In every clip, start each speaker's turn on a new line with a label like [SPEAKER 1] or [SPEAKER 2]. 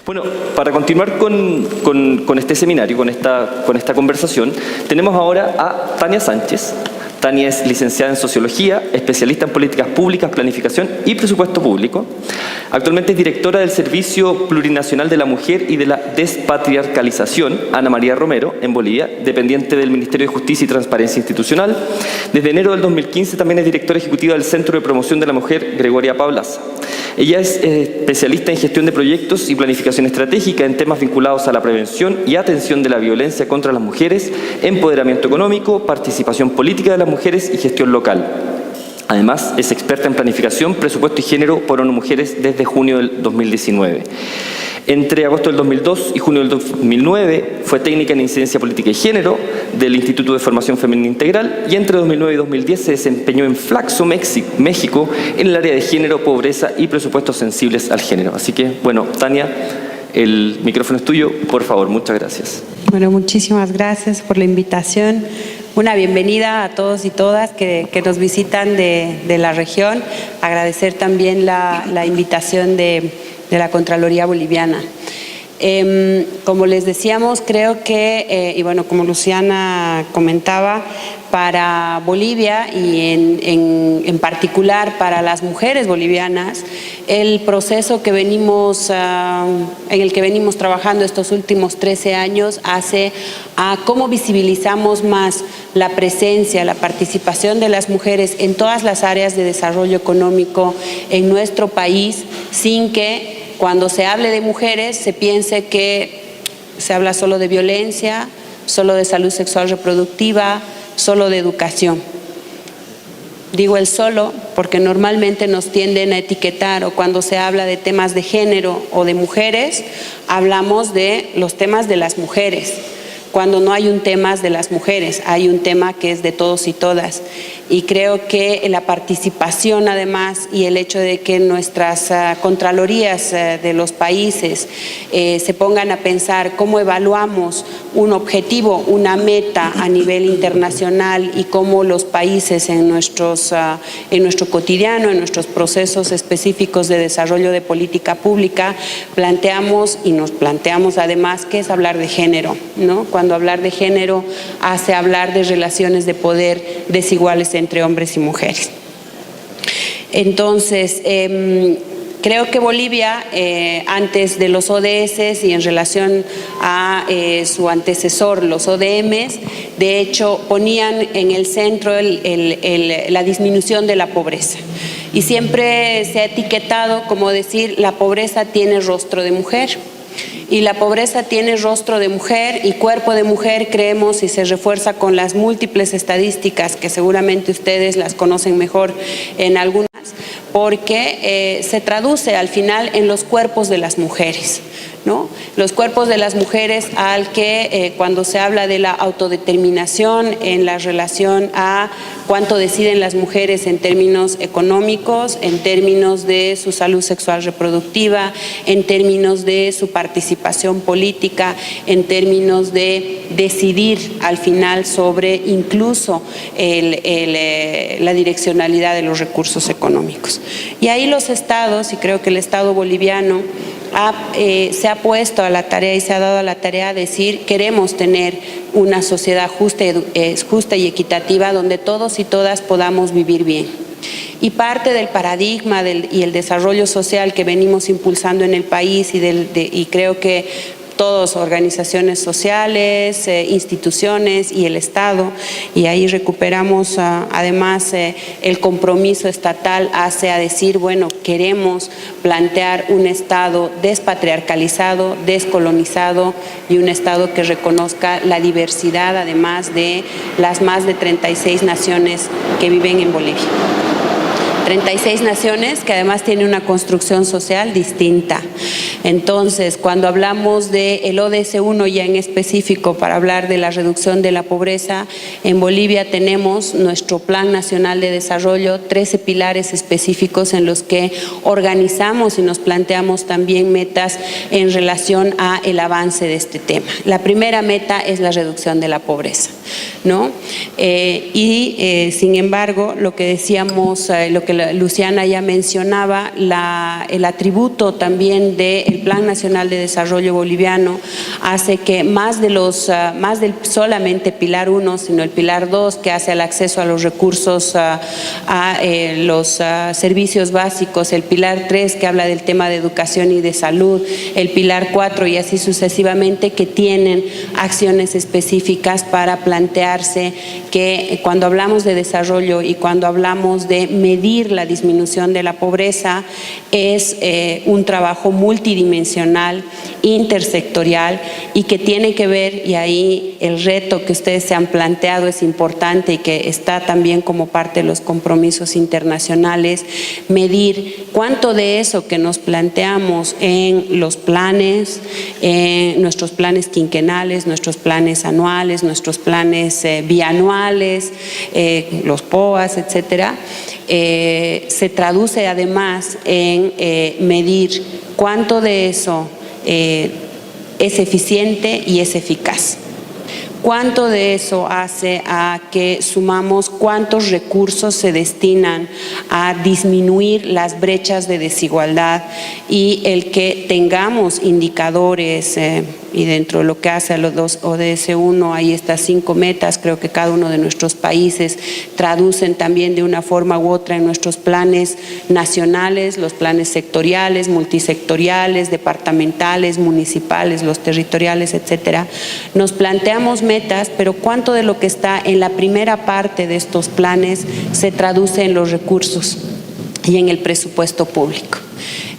[SPEAKER 1] Bueno, para continuar con este seminario, con esta conversación, tenemos ahora a Tania Sánchez. Tania es licenciada en Sociología, especialista en Políticas Públicas, Planificación y Presupuesto Público. Actualmente es directora del Servicio Plurinacional de la Mujer y de la Despatriarcalización, Ana María Romero, en Bolivia, dependiente del Ministerio de Justicia y Transparencia Institucional. Desde enero del 2015 también es directora ejecutiva del Centro de Promoción de la Mujer Gregoria Pablaza. Ella es especialista en gestión de proyectos y planificación estratégica en temas vinculados a la prevención y atención de la violencia contra las mujeres, empoderamiento económico, participación política de las mujeres y gestión local. Además, es experta en planificación, presupuesto y género por ONU Mujeres desde junio del 2019. Entre agosto del 2002 y junio del 2009 fue técnica en incidencia política y género del Instituto de Formación Femenina Integral y entre 2009 y 2010 se desempeñó en Flaxo, México, en el área de género, pobreza y presupuestos sensibles al género. Así que, bueno, Tania, el micrófono es tuyo, por favor, muchas gracias.
[SPEAKER 2] Bueno, muchísimas gracias por la invitación. Una bienvenida a todos y todas que nos visitan de la región. Agradecer también la invitación de la Contraloría Boliviana. Como les decíamos, creo que, y bueno, como Luciana comentaba, para Bolivia y en particular para las mujeres bolivianas, el proceso que en el que venimos trabajando estos últimos 13 años hace a cómo visibilizamos más la presencia, la participación de las mujeres en todas las áreas de desarrollo económico en nuestro país, sin que cuando se hable de mujeres se piense que se habla solo de violencia, solo de salud sexual reproductiva, solo de educación. Digo el solo porque normalmente nos tienden a etiquetar, o cuando se habla de temas de género o de mujeres, hablamos de los temas de las mujeres. Cuando no hay un tema de las mujeres, hay un tema que es de todos y todas. Y creo que la participación además y el hecho de que nuestras contralorías de los países se pongan a pensar cómo evaluamos un objetivo, una meta a nivel internacional y cómo los países en nuestro cotidiano, en nuestros procesos específicos de desarrollo de política pública, planteamos y nos planteamos además qué es hablar de género, ¿no? Cuando hablar de género hace hablar de relaciones de poder desiguales entre hombres y mujeres. Entonces, creo que Bolivia, antes de los ODS y en relación a su antecesor, los ODMs, de hecho ponían en el centro la disminución de la pobreza. Y siempre se ha etiquetado como decir, la pobreza tiene rostro de mujer. Y la pobreza tiene rostro de mujer y cuerpo de mujer, creemos, y se refuerza con las múltiples estadísticas que seguramente ustedes las conocen mejor en algunas, porque se traduce al final en los cuerpos de las mujeres, ¿no? Los cuerpos de las mujeres al que cuando se habla de la autodeterminación en la relación a cuánto deciden las mujeres en términos económicos, en términos de su salud sexual reproductiva, en términos de su participación política, en términos de decidir al final sobre incluso la direccionalidad de los recursos económicos. Y ahí los estados, y creo que el Estado boliviano se ha puesto a la tarea y se ha dado a la tarea de decir queremos tener una sociedad justa y equitativa donde todos y todas podamos vivir bien. Y parte del paradigma y el desarrollo social que venimos impulsando en el país y creo que todas organizaciones sociales, instituciones y el Estado, y ahí recuperamos además el compromiso estatal hacia decir, bueno, queremos plantear un Estado despatriarcalizado, descolonizado y un Estado que reconozca la diversidad además de las más de 36 naciones que viven en Bolivia. 36 naciones que además tienen una construcción social distinta. Entonces, cuando hablamos del ODS 1 ya en específico para hablar de la reducción de la pobreza, en Bolivia tenemos nuestro Plan Nacional de Desarrollo, 13 pilares específicos en los que organizamos y nos planteamos también metas en relación a el avance de este tema. La primera meta es la reducción de la pobreza, ¿no? Sin embargo, lo que decíamos, lo que Luciana ya mencionaba, el atributo también del el Plan Nacional de Desarrollo Boliviano hace que más del solamente Pilar 1, sino el Pilar 2, que hace el acceso a los recursos, los servicios básicos, el Pilar 3, que habla del tema de educación y de salud, el Pilar 4 y así sucesivamente, que tienen acciones específicas para plantearse que cuando hablamos de desarrollo y cuando hablamos de medir la disminución de la pobreza, es un trabajo multidimensional, intersectorial, y que tiene que ver, y ahí el reto que ustedes se han planteado es importante y que está también como parte de los compromisos internacionales, medir cuánto de eso que nos planteamos en los planes, nuestros planes quinquenales, nuestros planes anuales, nuestros planes bianuales, los POAS, etcétera, se traduce además en medir cuánto de eso es eficiente y es eficaz. ¿Cuánto de eso hace a que sumamos cuántos recursos se destinan a disminuir las brechas de desigualdad y el que tengamos indicadores y dentro de lo que hace a los dos ODS 1 hay estas 5 metas, creo que cada uno de nuestros países traducen también de una forma u otra en nuestros planes nacionales, los planes sectoriales, multisectoriales, departamentales, municipales, los territoriales, etcétera. Nos planteamos metas, pero cuánto de lo que está en la primera parte de estos planes se traduce en los recursos y en el presupuesto público.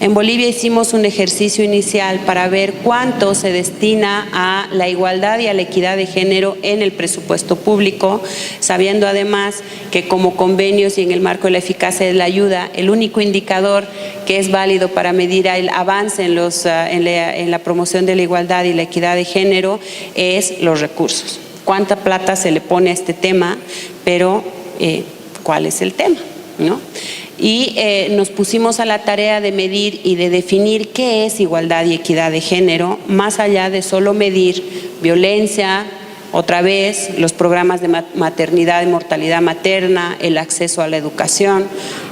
[SPEAKER 2] En Bolivia hicimos un ejercicio inicial para ver cuánto se destina a la igualdad y a la equidad de género en el presupuesto público, sabiendo además que como convenios y en el marco de la eficacia de la ayuda, el único indicador que es válido para medir el avance en la promoción de la igualdad y la equidad de género es los recursos. ¿Cuánta plata se le pone a este tema? Pero ¿cuál es el tema? ¿No? Y nos pusimos a la tarea de medir y de definir qué es igualdad y equidad de género, más allá de solo medir violencia, otra vez los programas de maternidad y mortalidad materna, el acceso a la educación,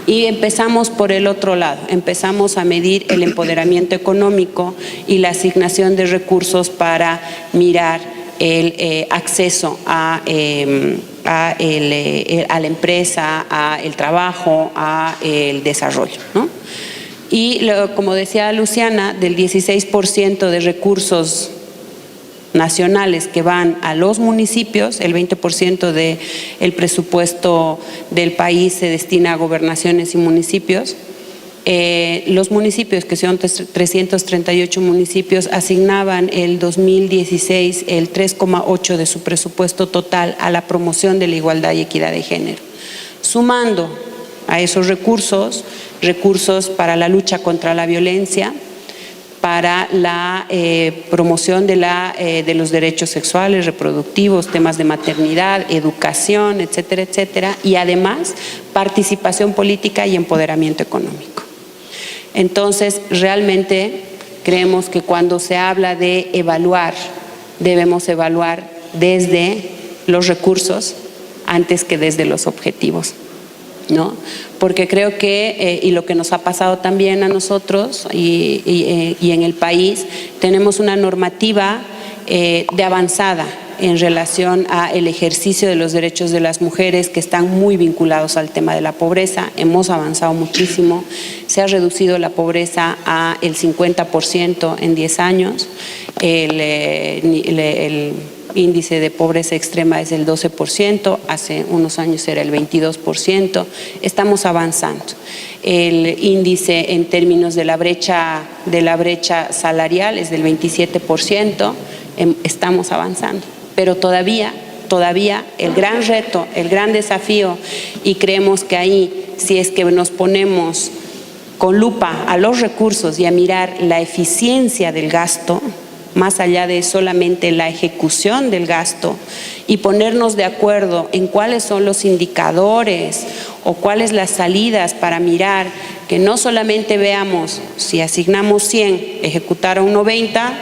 [SPEAKER 2] y empezamos por el otro lado, empezamos a medir el empoderamiento económico y la asignación de recursos para mirar el acceso a la empresa, al trabajo, al desarrollo, ¿no? Y como decía Luciana, del 16% de recursos nacionales que van a los municipios, el 20% del presupuesto del país se destina a gobernaciones y municipios. Los municipios, que son 338 municipios, asignaban el 2016 el 3,8% de su presupuesto total a la promoción de la igualdad y equidad de género. Sumando a esos recursos para la lucha contra la violencia, para la promoción de los derechos sexuales, reproductivos, temas de maternidad, educación, etcétera, etcétera, y además participación política y empoderamiento económico. Entonces, realmente creemos que cuando se habla de evaluar, debemos evaluar desde los recursos antes que desde los objetivos, ¿no? Porque creo que, y lo que nos ha pasado también a nosotros y en el país, tenemos una normativa de avanzada en relación al ejercicio de los derechos de las mujeres que están muy vinculados al tema de la pobreza. Hemos avanzado muchísimo, se ha reducido la pobreza a el 50% en 10 años, el índice de pobreza extrema es del 12%, hace unos años era el 22%, estamos avanzando. El índice en términos de la brecha salarial es del 27%, estamos avanzando. Pero todavía el gran reto, el gran desafío, y creemos que ahí, si es que nos ponemos con lupa a los recursos y a mirar la eficiencia del gasto, más allá de solamente la ejecución del gasto, y ponernos de acuerdo en cuáles son los indicadores o cuáles las salidas para mirar que no solamente veamos si asignamos 100, ejecutaron 90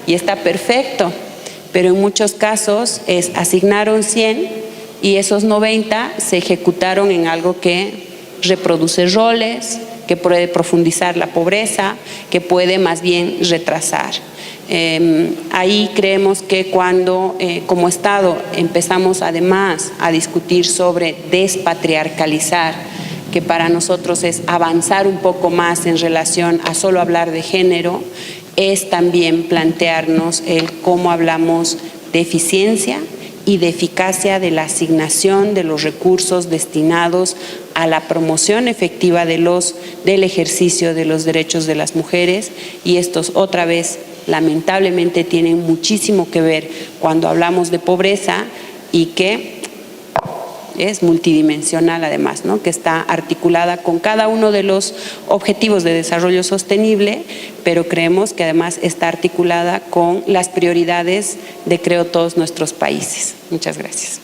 [SPEAKER 2] y está perfecto, pero en muchos casos asignaron 100 y esos 90 se ejecutaron en algo que reproduce roles, que puede profundizar la pobreza, que puede más bien retrasar. Ahí creemos que cuando como Estado empezamos además a discutir sobre despatriarcalizar, que para nosotros es avanzar un poco más en relación a solo hablar de género, es también plantearnos el cómo hablamos de eficiencia y de eficacia de la asignación de los recursos destinados a la promoción efectiva del ejercicio de los derechos de las mujeres, y estos otra vez lamentablemente tienen muchísimo que ver cuando hablamos de pobreza, y que es multidimensional además, ¿no? Que está articulada con cada uno de los objetivos de desarrollo sostenible, pero creemos que además está articulada con las prioridades de, creo, todos nuestros países. Muchas gracias.